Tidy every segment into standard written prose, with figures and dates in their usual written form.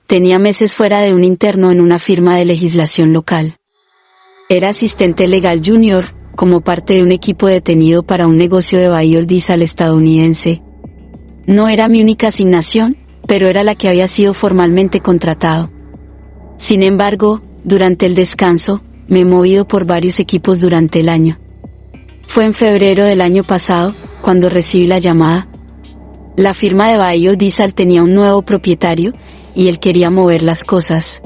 Tenía meses fuera de un interno en una firma de legislación local. Era asistente legal junior, como parte de un equipo detenido para un negocio de biodiesel estadounidense. No era mi única asignación, pero era la que había sido formalmente contratado. Sin embargo, durante el descanso, me he movido por varios equipos durante el año. Fue en febrero del año pasado, cuando recibí la llamada. La firma de biodiesel tenía un nuevo propietario, y él quería mover las cosas.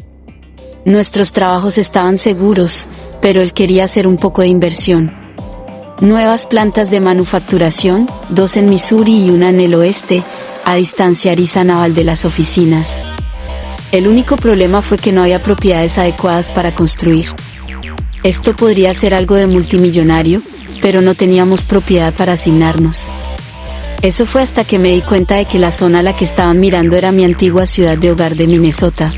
Nuestros trabajos estaban seguros, pero él quería hacer un poco de inversión. Nuevas plantas de manufacturación, 2 en Missouri y una en el oeste, a distancia Naval de las oficinas. El único problema fue que no había propiedades adecuadas para construir. Esto podría ser algo de multimillonario, pero no teníamos propiedad para asignarnos. Eso fue hasta que me di cuenta de que la zona a la que estaban mirando era mi antigua ciudad de hogar de Minnesota.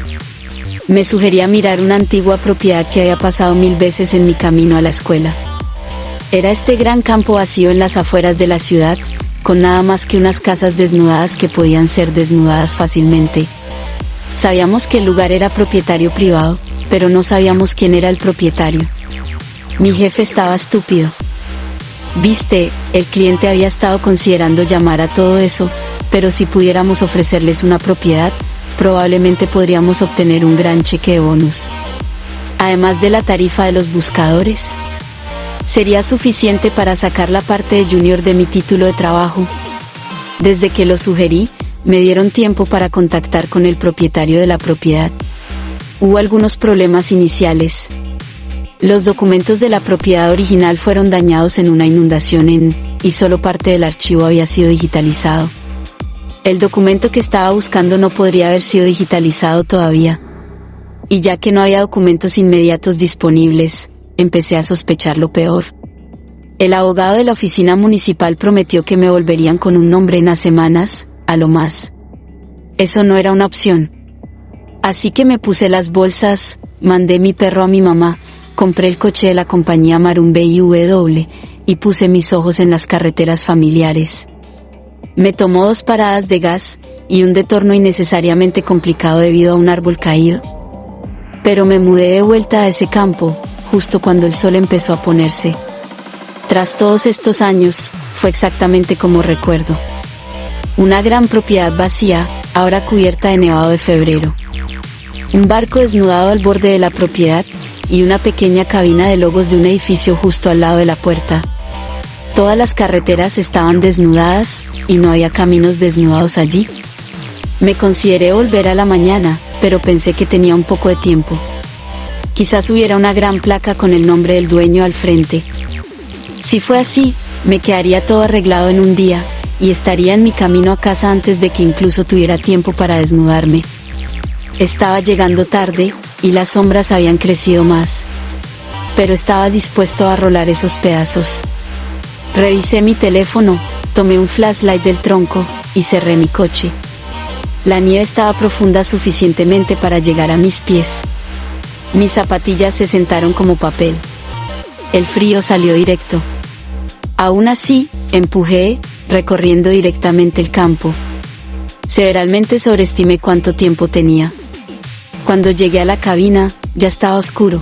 Me sugería mirar una antigua propiedad que había pasado 1000 veces en mi camino a la escuela. Era este gran campo vacío en las afueras de la ciudad, con nada más que unas casas desnudadas que podían ser desnudadas fácilmente. Sabíamos que el lugar era propietario privado, pero no sabíamos quién era el propietario. Mi jefe estaba estúpido. Viste, el cliente había estado considerando llamar a todo eso, pero si pudiéramos ofrecerles una propiedad, probablemente podríamos obtener un gran cheque de bonus. Además de la tarifa de los buscadores, sería suficiente para sacar la parte de junior de mi título de trabajo. Desde que lo sugerí, me dieron tiempo para contactar con el propietario de la propiedad. Hubo algunos problemas iniciales. Los documentos de la propiedad original fueron dañados en una inundación y solo parte del archivo había sido digitalizado. El documento que estaba buscando no podría haber sido digitalizado todavía. Y ya que no había documentos inmediatos disponibles, empecé a sospechar lo peor. El abogado de la oficina municipal prometió que me volverían con un nombre en unas semanas, a lo más. Eso no era una opción. Así que me puse las bolsas, mandé mi perro a mi mamá, compré el coche de la compañía Maroon BMW, y puse mis ojos en las carreteras familiares. Me tomó 2 paradas de gas, y un detorno innecesariamente complicado debido a un árbol caído. Pero me mudé de vuelta a ese campo, justo cuando el sol empezó a ponerse. Tras todos estos años, fue exactamente como recuerdo. Una gran propiedad vacía, ahora cubierta de nevado de febrero. Un barco desnudado al borde de la propiedad, y una pequeña cabina de logos de un edificio justo al lado de la puerta. Todas las carreteras estaban desnudadas, y no había caminos desnudados allí. Me consideré volver a la mañana, pero pensé que tenía un poco de tiempo. Quizás hubiera una gran placa con el nombre del dueño al frente. Si fue así, me quedaría todo arreglado en un día, y estaría en mi camino a casa antes de que incluso tuviera tiempo para desnudarme. Estaba llegando tarde, y las sombras habían crecido más. Pero estaba dispuesto a rolar esos pedazos. Revisé mi teléfono, tomé un flashlight del tronco, y cerré mi coche. La nieve estaba profunda suficientemente para llegar a mis pies. Mis zapatillas se sentaron como papel. El frío salió directo. Aún así, empujé, recorriendo directamente el campo. Severamente sobreestimé cuánto tiempo tenía. Cuando llegué a la cabina, ya estaba oscuro.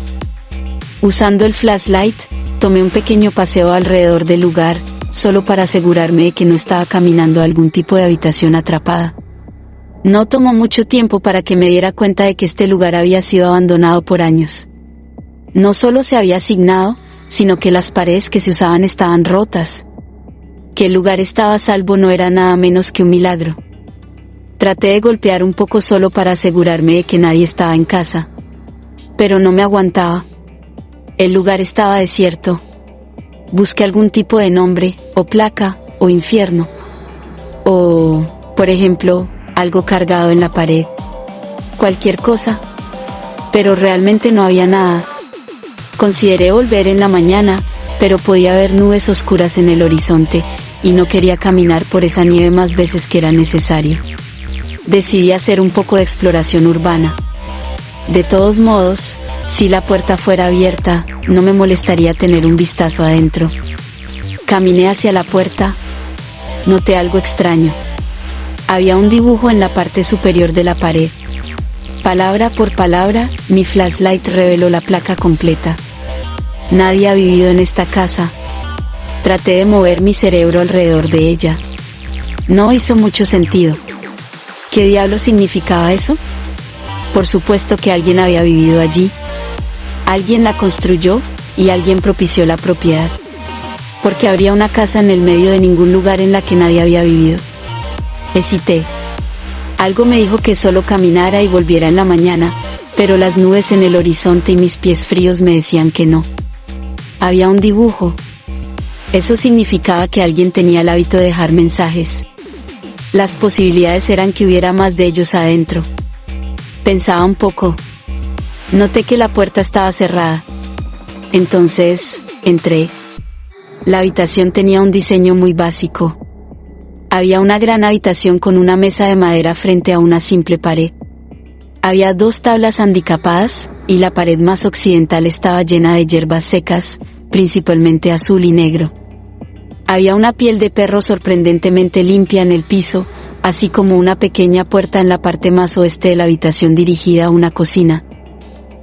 Usando el flashlight, tomé un pequeño paseo alrededor del lugar, solo para asegurarme de que no estaba caminando a algún tipo de habitación atrapada. No tomó mucho tiempo para que me diera cuenta de que este lugar había sido abandonado por años. No solo se había asignado, sino que las paredes que se usaban estaban rotas. Que el lugar estaba a salvo no era nada menos que un milagro. Traté de golpear un poco solo para asegurarme de que nadie estaba en casa. Pero no me aguantaba. El lugar estaba desierto. Busqué algún tipo de nombre, o placa, o infierno. O, por ejemplo, algo cargado en la pared. Cualquier cosa. Pero realmente no había nada. Consideré volver en la mañana, pero podía ver nubes oscuras en el horizonte, y no quería caminar por esa nieve más veces que era necesario. Decidí hacer un poco de exploración urbana. De todos modos, si la puerta fuera abierta, no me molestaría tener un vistazo adentro. Caminé hacia la puerta. Noté algo extraño. Había un dibujo en la parte superior de la pared, Palabra por palabra, mi flashlight reveló la placa completa. Nadie ha vivido en esta casa. Traté de mover mi cerebro alrededor de ella. No hizo mucho sentido. ¿Qué diablo significaba eso? Por supuesto que alguien había vivido allí. Alguien la construyó y alguien propició la propiedad. Porque habría una casa en el medio de ningún lugar en la que nadie había vivido. Hesité. Algo me dijo que solo caminara y volviera en la mañana, pero las nubes en el horizonte y mis pies fríos me decían que no. Había un dibujo. Eso significaba que alguien tenía el hábito de dejar mensajes. Las posibilidades eran que hubiera más de ellos adentro. Pensaba un poco. Noté que la puerta estaba cerrada. Entonces, entré. La habitación tenía un diseño muy básico. Había una gran habitación con una mesa de madera frente a una simple pared. Había 2 tablas handicapadas, y la pared más occidental estaba llena de hierbas secas, principalmente azul y negro. Había una piel de perro sorprendentemente limpia en el piso, así como una pequeña puerta en la parte más oeste de la habitación dirigida a una cocina.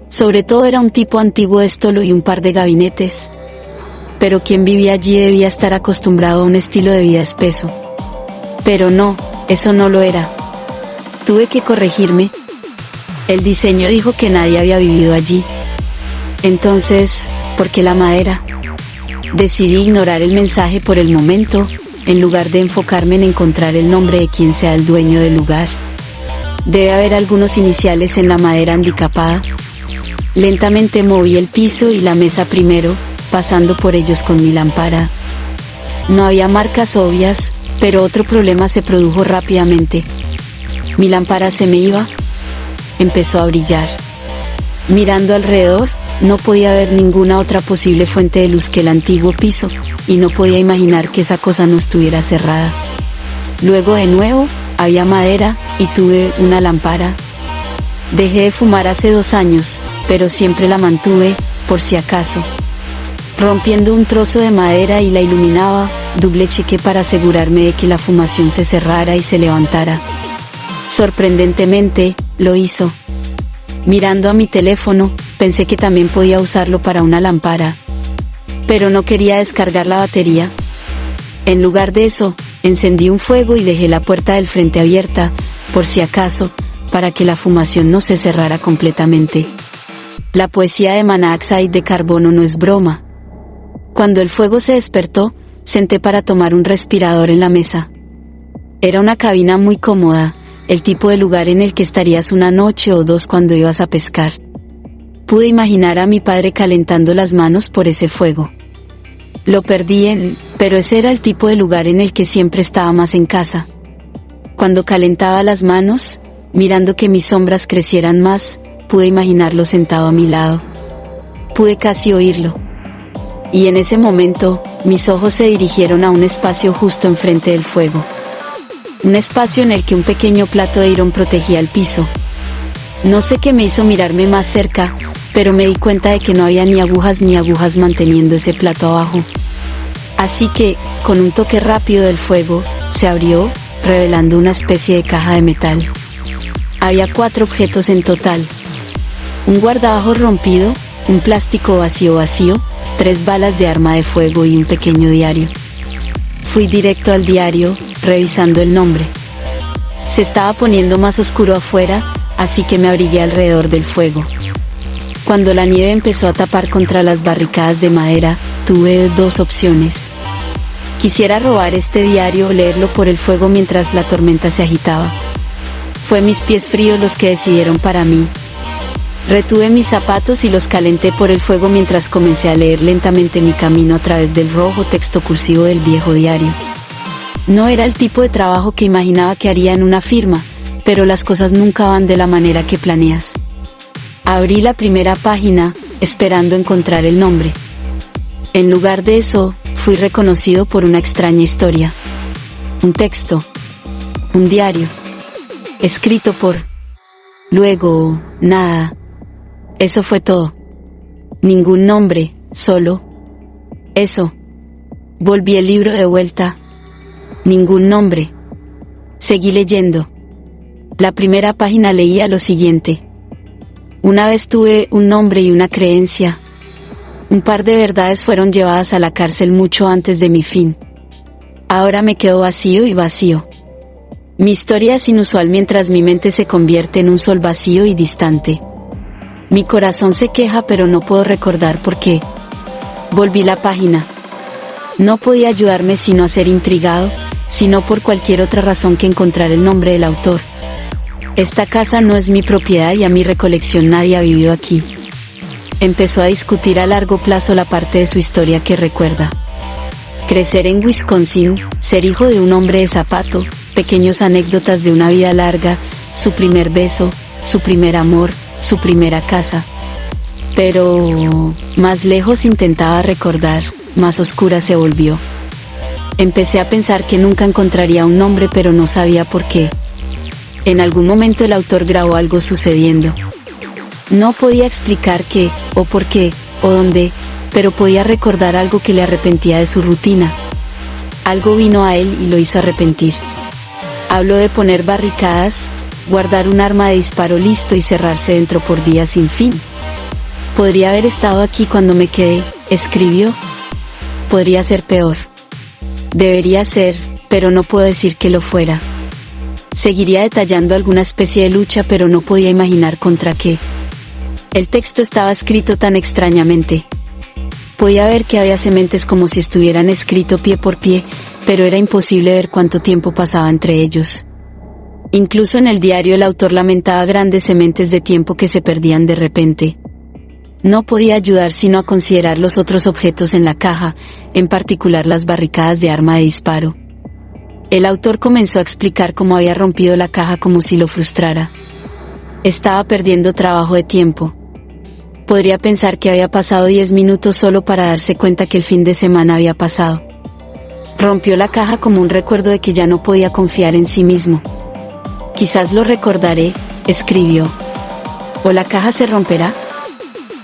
Sobre todo era un tipo antiguo de estolo y un par de gabinetes. Pero quien vivía allí debía estar acostumbrado a un estilo de vida espeso. Pero no, eso no lo era. Tuve que corregirme. El diseño dijo que nadie había vivido allí. Entonces, ¿por qué la madera? Decidí ignorar el mensaje por el momento, en lugar de enfocarme en encontrar el nombre de quien sea el dueño del lugar. Debe haber algunos iniciales en la madera handicapada. Lentamente moví el piso y la mesa primero, pasando por ellos con mi lámpara. No había marcas obvias, pero otro problema se produjo rápidamente. Mi lámpara se me iba. Empezó a brillar. Mirando alrededor, no podía ver ninguna otra posible fuente de luz que el antiguo piso, y no podía imaginar que esa cosa no estuviera cerrada. Luego de nuevo, había madera, y tuve una lámpara. Dejé de fumar hace 2 años, pero siempre la mantuve, por si acaso. Rompiendo un trozo de madera y la iluminaba, doble chequé para asegurarme de que la fumación se cerrara y se levantara. Sorprendentemente, lo hizo. Mirando a mi teléfono, pensé que también podía usarlo para una lámpara. Pero no quería descargar la batería. En lugar de eso, encendí un fuego y dejé la puerta del frente abierta, por si acaso, para que la fumación no se cerrara completamente. La poesía de monóxido de carbono no es broma. Cuando el fuego se despertó, senté para tomar un respirador en la mesa. Era una cabina muy cómoda, el tipo de lugar en el que estarías una noche o 2 cuando ibas a pescar. Pude imaginar a mi padre calentando las manos por ese fuego. Lo perdí pero ese era el tipo de lugar en el que siempre estaba más en casa. Cuando calentaba las manos, mirando que mis sombras crecieran más, pude imaginarlo sentado a mi lado. Pude casi oírlo. Y en ese momento, mis ojos se dirigieron a un espacio justo enfrente del fuego. Un espacio en el que un pequeño plato de Iron protegía el piso. No sé qué me hizo mirarme más cerca, pero me di cuenta de que no había ni agujas manteniendo ese plato abajo. Así que, con un toque rápido del fuego, se abrió, revelando una especie de caja de metal. Había 4 objetos en total. Un guardabajos rompido, un plástico vacío, 3 balas de arma de fuego y un pequeño diario. Fui directo al diario, revisando el nombre. Se estaba poniendo más oscuro afuera, así que me abrigué alrededor del fuego. Cuando la nieve empezó a tapar contra las barricadas de madera, tuve 2 opciones. Quisiera robar este diario o leerlo por el fuego mientras la tormenta se agitaba. Fue mis pies fríos los que decidieron para mí. Retuve mis zapatos y los calenté por el fuego mientras comencé a leer lentamente mi camino a través del rojo texto cursivo del viejo diario. No era el tipo de trabajo que imaginaba que haría en una firma, pero las cosas nunca van de la manera que planeas. Abrí la primera página, esperando encontrar el nombre. En lugar de eso, fui reconocido por una extraña historia. Un texto. Un diario. Escrito por... Luego, nada. Eso fue todo. Ningún nombre, solo... Eso. Volví el libro de vuelta. Ningún nombre. Seguí leyendo. La primera página leía lo siguiente. Una vez tuve un nombre y una creencia. Un par de verdades fueron llevadas a la cárcel mucho antes de mi fin. Ahora me quedo vacío y vacío. Mi historia es inusual mientras mi mente se convierte en un sol vacío y distante. Mi corazón se queja pero no puedo recordar por qué. Volví la página. No podía ayudarme sino a ser intrigado, sino por cualquier otra razón que encontrar el nombre del autor. Esta casa no es mi propiedad y a mi recolección nadie ha vivido aquí. Empezó a discutir a largo plazo la parte de su historia que recuerda. Crecer en Wisconsin, ser hijo de un hombre de zapato, pequeñas anécdotas de una vida larga, su primer beso, su primer amor, su primera casa. Pero más lejos intentaba recordar, más oscura se volvió. Empecé a pensar que nunca encontraría un nombre pero no sabía por qué. En algún momento el autor grabó algo sucediendo. No podía explicar qué, o por qué, o dónde, pero podía recordar algo que le arrepentía de su rutina. Algo vino a él y lo hizo arrepentir. Habló de poner barricadas, guardar un arma de disparo listo y cerrarse dentro por días sin fin. Podría haber estado aquí cuando me quedé, escribió. Podría ser peor. Debería ser, pero no puedo decir que lo fuera. Seguiría detallando alguna especie de lucha pero no podía imaginar contra qué. El texto estaba escrito tan extrañamente. Podía ver que había sementes como si estuvieran escrito pie por pie, pero era imposible ver cuánto tiempo pasaba entre ellos. Incluso en el diario el autor lamentaba grandes sementes de tiempo que se perdían de repente. No podía ayudar sino a considerar los otros objetos en la caja, en particular las barricadas de arma de disparo. El autor comenzó a explicar cómo había rompido la caja como si lo frustrara. Estaba perdiendo trabajo de tiempo. Podría pensar que había pasado 10 minutos solo para darse cuenta que el fin de semana había pasado. Rompió la caja como un recuerdo de que ya no podía confiar en sí mismo. Quizás lo recordaré, escribió. ¿O la caja se romperá?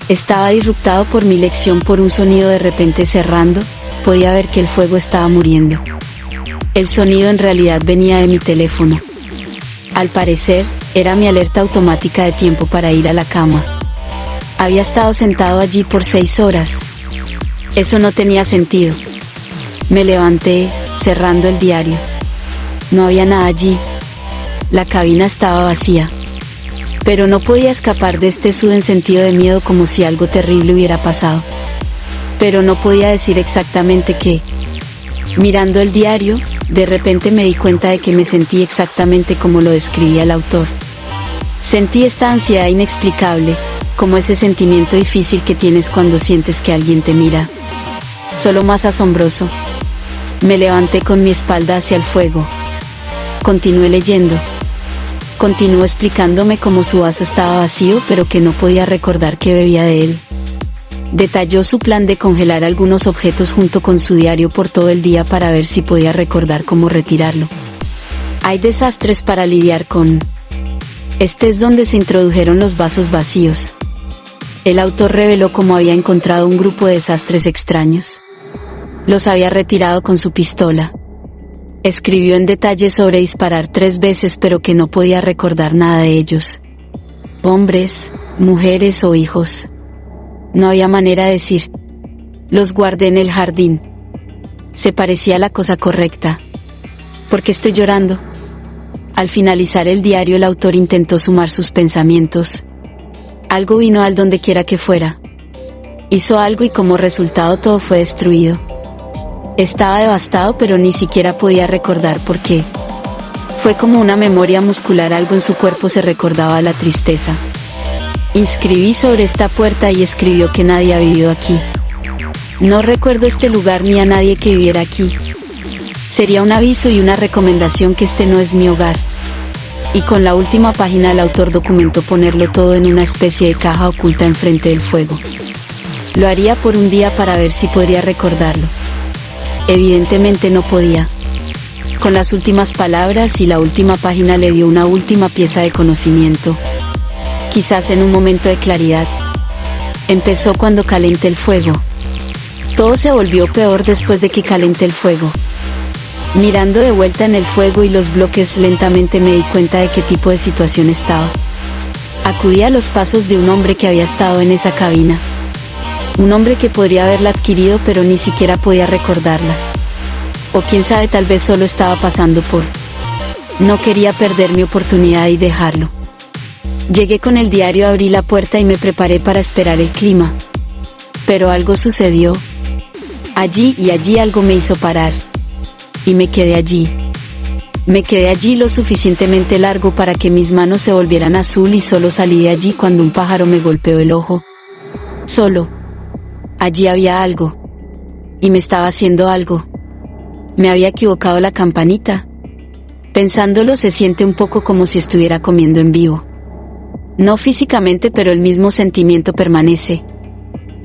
Estaba disruptado por mi lección por un sonido de repente cerrando, podía ver que el fuego estaba muriendo. El sonido en realidad venía de mi teléfono. Al parecer, era mi alerta automática de tiempo para ir a la cama. Había estado sentado allí por 6 horas. Eso no tenía sentido. Me levanté, cerrando el diario. No había nada allí. La cabina estaba vacía. Pero no podía escapar de este suden sentido de miedo como si algo terrible hubiera pasado. Pero no podía decir exactamente qué. Mirando el diario, de repente me di cuenta de que me sentí exactamente como lo describía el autor. Sentí esta ansiedad inexplicable, como ese sentimiento difícil que tienes cuando sientes que alguien te mira. Solo más asombroso. Me levanté con mi espalda hacia el fuego. Continué leyendo. Continuó explicándome cómo su vaso estaba vacío pero que no podía recordar que bebía de él. Detalló su plan de congelar algunos objetos junto con su diario por todo el día para ver si podía recordar cómo retirarlo. Hay desastres para lidiar con. Este es donde se introdujeron los vasos vacíos. El autor reveló cómo había encontrado un grupo de desastres extraños. Los había retirado con su pistola. Escribió en detalle sobre disparar 3 veces pero que no podía recordar nada de ellos. Hombres, mujeres o hijos. No había manera de decir. Los guardé en el jardín. Se parecía a la cosa correcta. ¿Por qué estoy llorando? Al finalizar el diario el autor intentó sumar sus pensamientos. Algo vino al donde quiera que fuera. Hizo algo y como resultado todo fue destruido. Estaba devastado pero ni siquiera podía recordar por qué. Fue como una memoria muscular, algo en su cuerpo se recordaba la tristeza. Inscribí sobre esta puerta y escribió que nadie ha vivido aquí. No recuerdo este lugar ni a nadie que viviera aquí. Sería un aviso y una recomendación que este no es mi hogar. Y con la última página el autor documentó ponerlo todo en una especie de caja oculta enfrente del fuego. Lo haría por un día para ver si podría recordarlo. Evidentemente no podía. Con las últimas palabras y la última página le dio una última pieza de conocimiento. Quizás en un momento de claridad. Empezó cuando calenté el fuego. Todo se volvió peor después de que calenté el fuego. Mirando de vuelta en el fuego y los bloques lentamente me di cuenta de qué tipo de situación estaba. Acudí a los pasos de un hombre que había estado en esa cabina. Un hombre que podría haberla adquirido pero ni siquiera podía recordarla. O quién sabe, tal vez solo estaba pasando por... No quería perder mi oportunidad y dejarlo. Llegué con el diario, abrí la puerta y me preparé para esperar el clima. Pero algo sucedió. Allí algo me hizo parar. Y me quedé allí. Me quedé allí lo suficientemente largo para que mis manos se volvieran azul y solo salí de allí cuando un pájaro me golpeó el ojo. Solo. Allí había algo. Y me estaba haciendo algo. Me había equivocado la campanita. Pensándolo, se siente un poco como si estuviera comiendo en vivo. No físicamente, pero el mismo sentimiento permanece.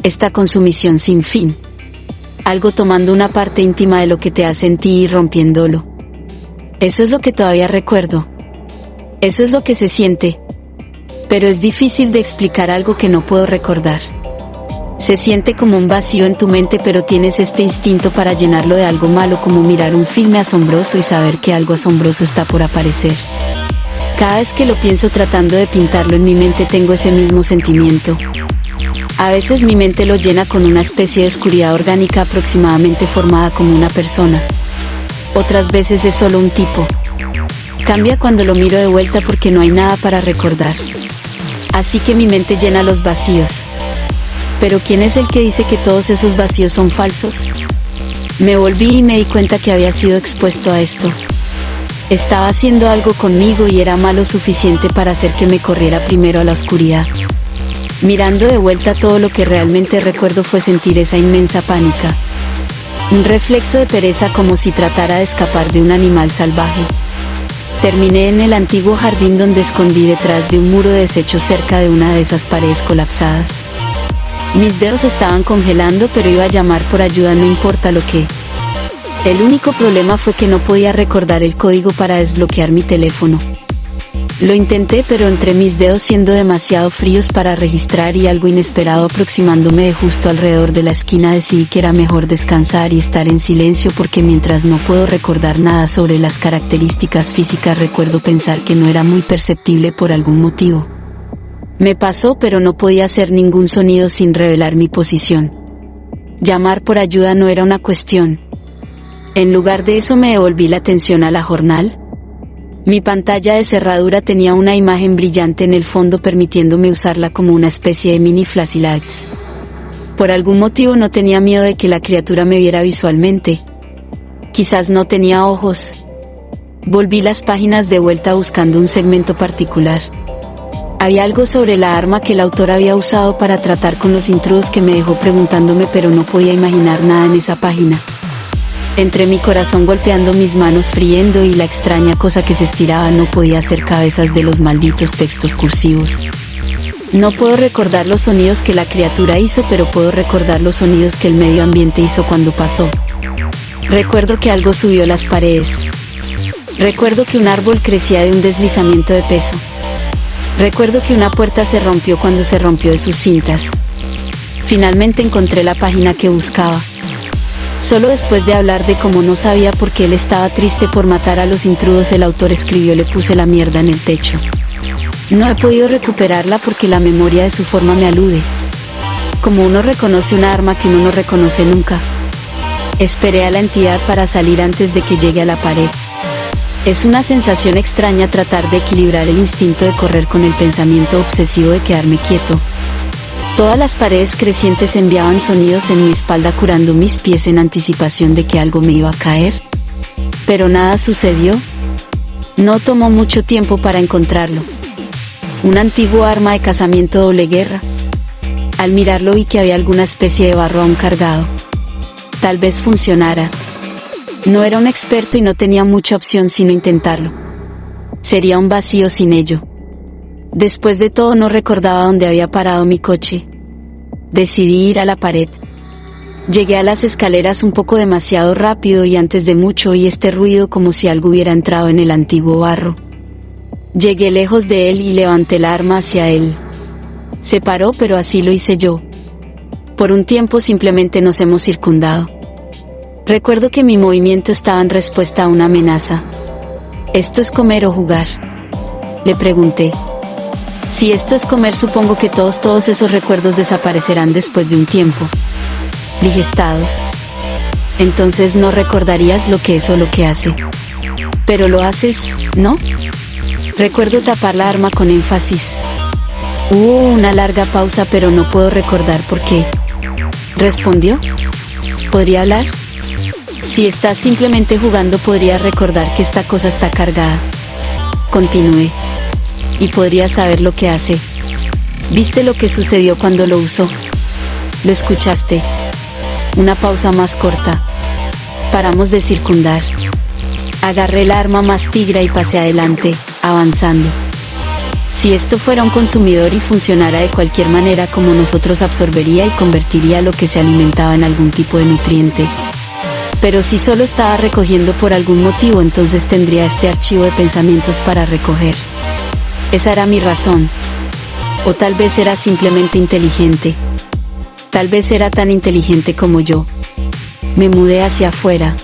Esta consumición sin fin. Algo tomando una parte íntima de lo que te hace en ti y rompiéndolo. Eso es lo que todavía recuerdo. Eso es lo que se siente. Pero es difícil de explicar algo que no puedo recordar. Se siente como un vacío en tu mente, pero tienes este instinto para llenarlo de algo malo, como mirar un filme asombroso y saber que algo asombroso está por aparecer. Cada vez que lo pienso tratando de pintarlo en mi mente, tengo ese mismo sentimiento. A veces mi mente lo llena con una especie de oscuridad orgánica aproximadamente formada como una persona. Otras veces es solo un tipo. Cambia cuando lo miro de vuelta porque no hay nada para recordar. Así que mi mente llena los vacíos. Pero ¿quién es el que dice que todos esos vacíos son falsos? Me volví y me di cuenta que había sido expuesto a esto. Estaba haciendo algo conmigo y era malo suficiente para hacer que me corriera primero a la oscuridad. Mirando de vuelta, todo lo que realmente recuerdo fue sentir esa inmensa pánica. Un reflejo de pereza, como si tratara de escapar de un animal salvaje. Terminé en el antiguo jardín, donde escondí detrás de un muro deshecho cerca de una de esas paredes colapsadas. Mis dedos estaban congelando, pero iba a llamar por ayuda, no importa lo que. El único problema fue que no podía recordar el código para desbloquear mi teléfono. Lo intenté, pero entre mis dedos siendo demasiado fríos para registrar y algo inesperado aproximándome de justo alrededor de la esquina, decidí que era mejor descansar y estar en silencio, porque mientras no puedo recordar nada sobre las características físicas, recuerdo pensar que no era muy perceptible por algún motivo. Me pasó, pero no podía hacer ningún sonido sin revelar mi posición. Llamar por ayuda no era una cuestión. En lugar de eso, me devolví la atención a la jornal. Mi pantalla de cerradura tenía una imagen brillante en el fondo, permitiéndome usarla como una especie de mini flashlights. Por algún motivo no tenía miedo de que la criatura me viera visualmente. Quizás no tenía ojos. Volví las páginas de vuelta buscando un segmento particular. Había algo sobre la arma que el autor había usado para tratar con los intrusos que me dejó preguntándome, pero no podía imaginar nada en esa página. Entre mi corazón golpeando, mis manos friendo y la extraña cosa que se estiraba, no podía hacer cabezas de los malditos textos cursivos. No puedo recordar los sonidos que la criatura hizo, pero puedo recordar los sonidos que el medio ambiente hizo cuando pasó. Recuerdo que algo subió las paredes. Recuerdo que un árbol crecía de un deslizamiento de peso. Recuerdo que una puerta se rompió cuando se rompió de sus cintas. Finalmente encontré la página que buscaba. Solo después de hablar de cómo no sabía por qué él estaba triste por matar a los intrusos, el autor escribió: le puse la mierda en el techo. No he podido recuperarla porque la memoria de su forma me alude. Como uno reconoce una arma que uno no reconoce nunca. Esperé a la entidad para salir antes de que llegue a la pared. Es una sensación extraña tratar de equilibrar el instinto de correr con el pensamiento obsesivo de quedarme quieto. Todas las paredes crecientes enviaban sonidos en mi espalda, curando mis pies en anticipación de que algo me iba a caer. Pero nada sucedió. No tomó mucho tiempo para encontrarlo. Un antiguo arma de casamiento doble guerra. Al mirarlo vi que había alguna especie de barro aún cargado. Tal vez funcionara. No era un experto y no tenía mucha opción sino intentarlo. Sería un vacío sin ello. Después de todo, no recordaba dónde había parado mi coche. Decidí ir a la pared. Llegué a las escaleras un poco demasiado rápido y antes de mucho oí este ruido, como si algo hubiera entrado en el antiguo barro. Llegué lejos de él y levanté la arma hacia él. Se paró, pero así lo hice yo. Por un tiempo simplemente nos hemos circundado. Recuerdo que mi movimiento estaba en respuesta a una amenaza. ¿Esto es comer o jugar?, le pregunté. Si esto es comer, supongo que todos esos recuerdos desaparecerán después de un tiempo. Digestados. Entonces no recordarías lo que es o lo que hace. Pero lo haces, ¿no? Recuerdo tapar la arma con énfasis. Hubo una larga pausa, pero no puedo recordar por qué. ¿Respondió? ¿Podría hablar? Si estás simplemente jugando, podrías recordar que esta cosa está cargada. Continué. Y podrías saber lo que hace. ¿Viste lo que sucedió cuando lo usó? ¿Lo escuchaste? Una pausa más corta. Paramos de circundar. Agarré la arma más tigra y pasé adelante, avanzando. Si esto fuera un consumidor y funcionara de cualquier manera como nosotros, absorbería y convertiría lo que se alimentaba en algún tipo de nutriente. Pero si solo estaba recogiendo por algún motivo, entonces tendría este archivo de pensamientos para recoger. Esa era mi razón. O tal vez era simplemente inteligente. Tal vez era tan inteligente como yo. Me mudé hacia afuera.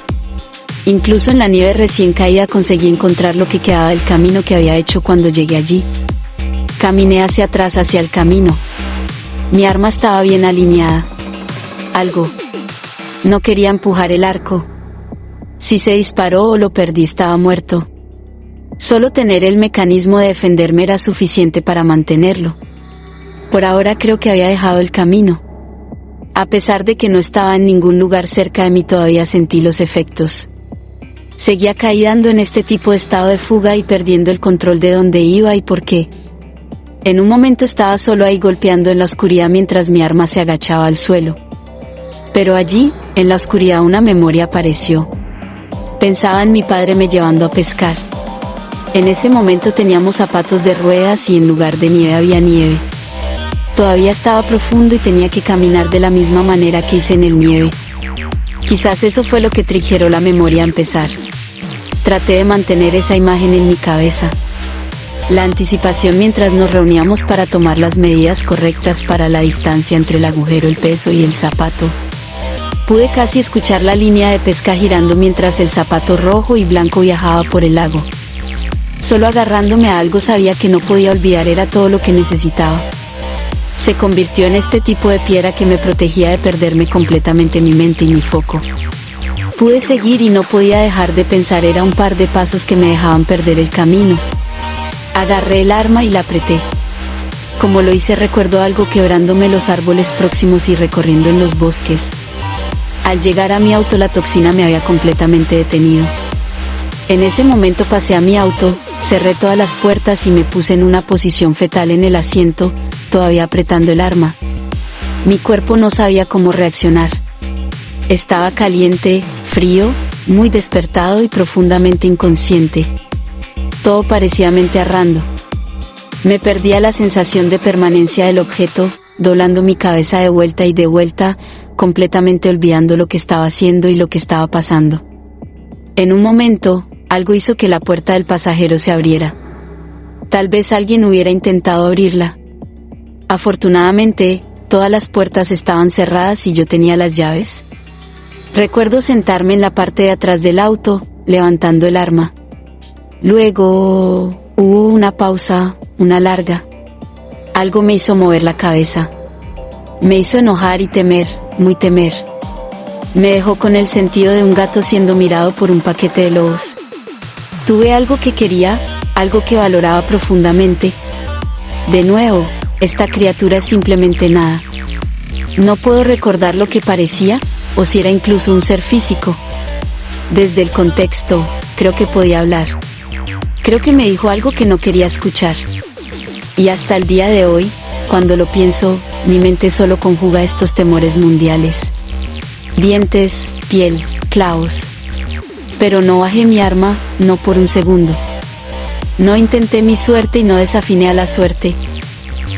Incluso en la nieve recién caída conseguí encontrar lo que quedaba del camino que había hecho cuando llegué allí. Caminé hacia atrás, hacia el camino. Mi arma estaba bien alineada. Algo. No quería empujar el arco. Si se disparó o lo perdí, estaba muerto. Solo tener el mecanismo de defenderme era suficiente para mantenerlo. Por ahora creo que había dejado el camino. A pesar de que no estaba en ningún lugar cerca de mí, todavía sentí los efectos. Seguía caído en este tipo de estado de fuga y perdiendo el control de dónde iba y por qué. En un momento estaba solo ahí golpeando en la oscuridad mientras mi arma se agachaba al suelo. Pero allí, en la oscuridad, una memoria apareció. Pensaba en mi padre me llevando a pescar. En ese momento teníamos zapatos de ruedas y en lugar de nieve había nieve. Todavía estaba profundo y tenía que caminar de la misma manera que hice en el nieve. Quizás eso fue lo que triggeró la memoria a empezar. Traté de mantener esa imagen en mi cabeza. La anticipación mientras nos reuníamos para tomar las medidas correctas para la distancia entre el agujero, el peso y el zapato. Pude casi escuchar la línea de pesca girando mientras el zapato rojo y blanco viajaba por el lago. Solo agarrándome a algo sabía que no podía olvidar, era todo lo que necesitaba. Se convirtió en este tipo de piedra que me protegía de perderme completamente mi mente y mi foco. Pude seguir y no podía dejar de pensar, era un par de pasos que me dejaban perder el camino. Agarré el arma y la apreté. Como lo hice, recuerdo algo quebrándome los árboles próximos y recorriendo en los bosques. Al llegar a mi auto, la toxina me había completamente detenido. En ese momento pasé a mi auto, cerré todas las puertas y me puse en una posición fetal en el asiento, todavía apretando el arma. Mi cuerpo no sabía cómo reaccionar. Estaba caliente, frío, muy despertado y profundamente inconsciente. Todo parecía mente arrando. Me perdía la sensación de permanencia del objeto, doblando mi cabeza de vuelta y de vuelta, completamente olvidando lo que estaba haciendo y lo que estaba pasando. En un momento, algo hizo que la puerta del pasajero se abriera. Tal vez alguien hubiera intentado abrirla. Afortunadamente, todas las puertas estaban cerradas y yo tenía las llaves. Recuerdo sentarme en la parte de atrás del auto, levantando el arma. Luego, hubo una pausa, una larga. Algo me hizo mover la cabeza. Me hizo enojar y temer, muy temer. Me dejó con el sentido de un gato siendo mirado por un paquete de lobos. Tuve algo que quería, algo que valoraba profundamente. De nuevo, esta criatura es simplemente nada. No puedo recordar lo que parecía, o si era incluso un ser físico. Desde el contexto, creo que podía hablar. Creo que me dijo algo que no quería escuchar. Y hasta el día de hoy, cuando lo pienso, mi mente solo conjuga estos temores mundiales. Dientes, piel, clavos. Pero no bajé mi arma, no por un segundo. No intenté mi suerte y no desafiné a la suerte.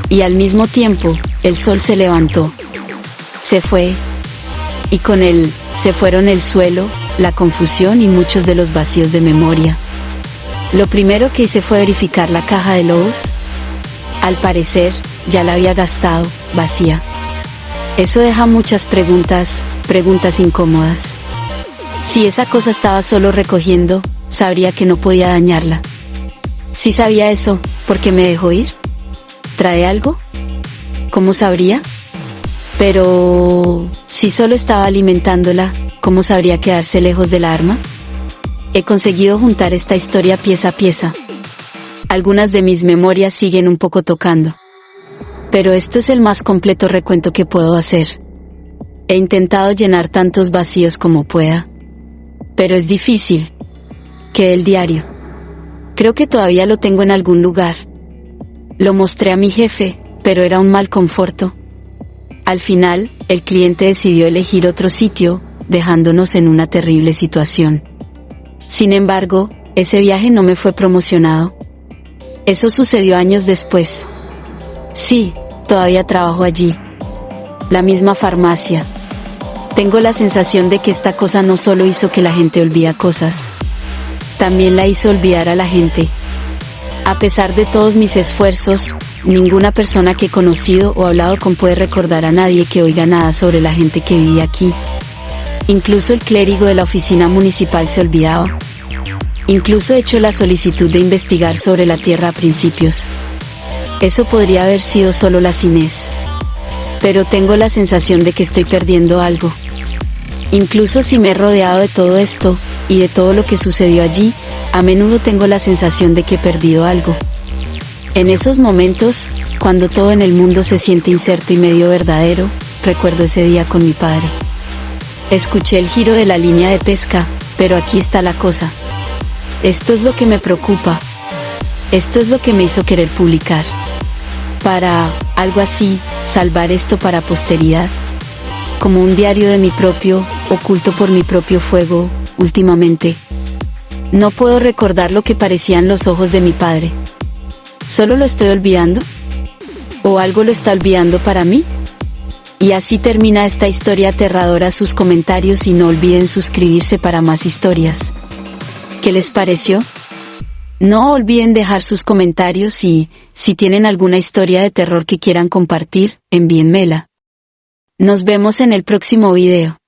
Y al mismo tiempo, el sol se levantó. Se fue. Y con él, se fueron el suelo, la confusión y muchos de los vacíos de memoria. Lo primero que hice fue verificar la caja de lobos. Al parecer, ya la había gastado, vacía. Eso deja muchas preguntas incómodas. Si esa cosa estaba solo recogiendo, sabría que no podía dañarla. Si sabía eso, ¿por qué me dejó ir? ¿Trae algo? ¿Cómo sabría? Pero, si solo estaba alimentándola, ¿cómo sabría quedarse lejos del arma? He conseguido juntar esta historia pieza a pieza. Algunas de mis memorias siguen un poco tocando. Pero esto es el más completo recuento que puedo hacer. He intentado llenar tantos vacíos como pueda. Pero es difícil. Que el diario. Creo que todavía lo tengo en algún lugar. Lo mostré a mi jefe, pero era un mal conforto. Al final, el cliente decidió elegir otro sitio, dejándonos en una terrible situación. Sin embargo, ese viaje no me fue promocionado. Eso sucedió años después. Sí, todavía trabajo allí. La misma farmacia. Tengo la sensación de que esta cosa no solo hizo que la gente olvida cosas, también la hizo olvidar a la gente. A pesar de todos mis esfuerzos, ninguna persona que he conocido o hablado con puede recordar a nadie que oiga nada sobre la gente que vivía aquí. Incluso el clérigo de la oficina municipal se olvidaba. Incluso he hecho la solicitud de investigar sobre la tierra a principios. Eso podría haber sido solo la Inés. Pero tengo la sensación de que estoy perdiendo algo. Incluso si me he rodeado de todo esto, y de todo lo que sucedió allí, a menudo tengo la sensación de que he perdido algo. En esos momentos, cuando todo en el mundo se siente incierto y medio verdadero, recuerdo ese día con mi padre. Escuché el giro de la línea de pesca, pero aquí está la cosa. Esto es lo que me preocupa. Esto es lo que me hizo querer publicar. Para, algo así, salvar esto para posteridad. Como un diario de mi propio, oculto por mi propio fuego, últimamente. No puedo recordar lo que parecían los ojos de mi padre. ¿Solo lo estoy olvidando? ¿O algo lo está olvidando para mí? Y así termina esta historia aterradora. Sus comentarios y no olviden suscribirse para más historias. ¿Qué les pareció? No olviden dejar sus comentarios y, si tienen alguna historia de terror que quieran compartir, envíenmela. Nos vemos en el próximo video.